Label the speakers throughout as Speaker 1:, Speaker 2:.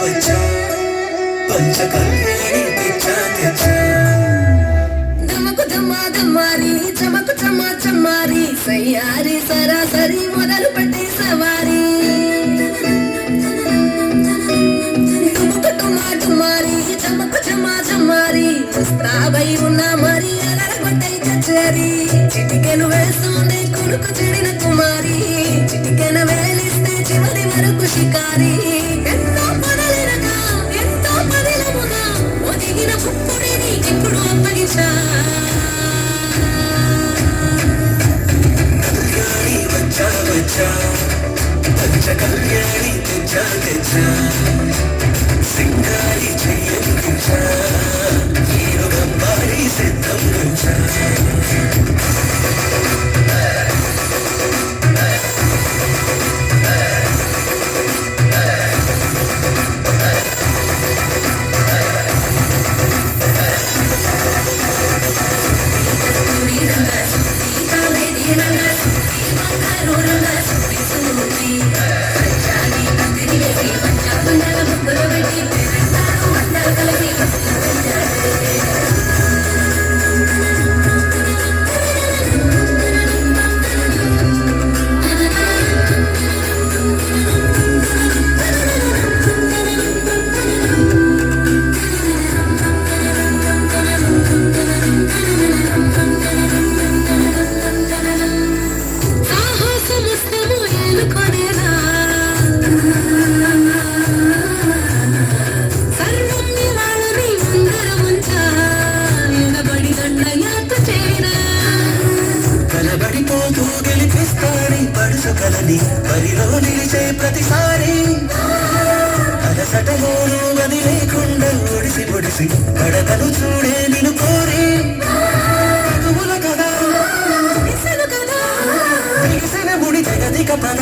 Speaker 1: వచ్చా పంచకళ్యాణి తెచ్చా తెచ్చా
Speaker 2: దమకు దమ్మా దమ్మారి చమకు చమ్మా చమ్మారి సయ్యారి సరాసరి మొదలు పెట్టే సవారి దుముకు డుమ్మా డుమ్మారి చమకు చమ్మా చమ్మారి వస్తావై ఉన్నా మరి అలరగొట్టై కచేరి చిటికెను వేస్తుంది కొడుకు చెడిన కుమారి చిటికెన వేలిస్తే చివరి వరకు షికారి ఎంతో పదలిరగా ఎంతో పదిలముగా ఒదిగిన పుప్పుడిని ఇప్పుడు అప్పగించా
Speaker 1: కళ్యాణి వచ్చా వచ్చా పంచకళ్యాణి తెచ్చా తెచ్చా సింగారి చెయ్యందించా ఏనుగమ్మారి సిద్ధం నుంచా కలబడిపోతూ గెలిపిస్తాడి పడుసు కలని బరిలో నిలిచే ప్రతిసారి అలసటలోనూ అది లేకుండా ఒడిసి పొడిసి కడకలు చూడే నిన్ను కోరి తుముల కదా బిగిసిన ముడి జగదిక పద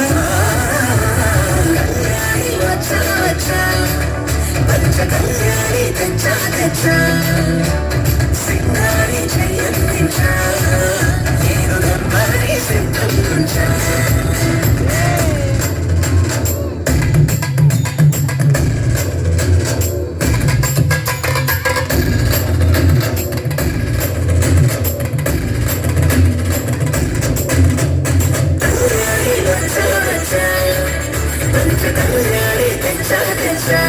Speaker 1: కళ్యాణి వచ్చా వచ్చా పంచ కళ్యాణి తెచ్చా తెచ్చా సింగారి చెయ్యందించా ఏనుగమ్మారి సిద్ధం నుంచా పంచకళ్యాణి తెచ్చా తెచ్చా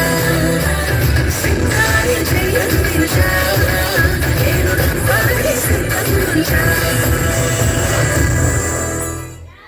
Speaker 1: సింగారి చెయ్యందించా ఏనుగమ్మారి సిద్ధం నుంచా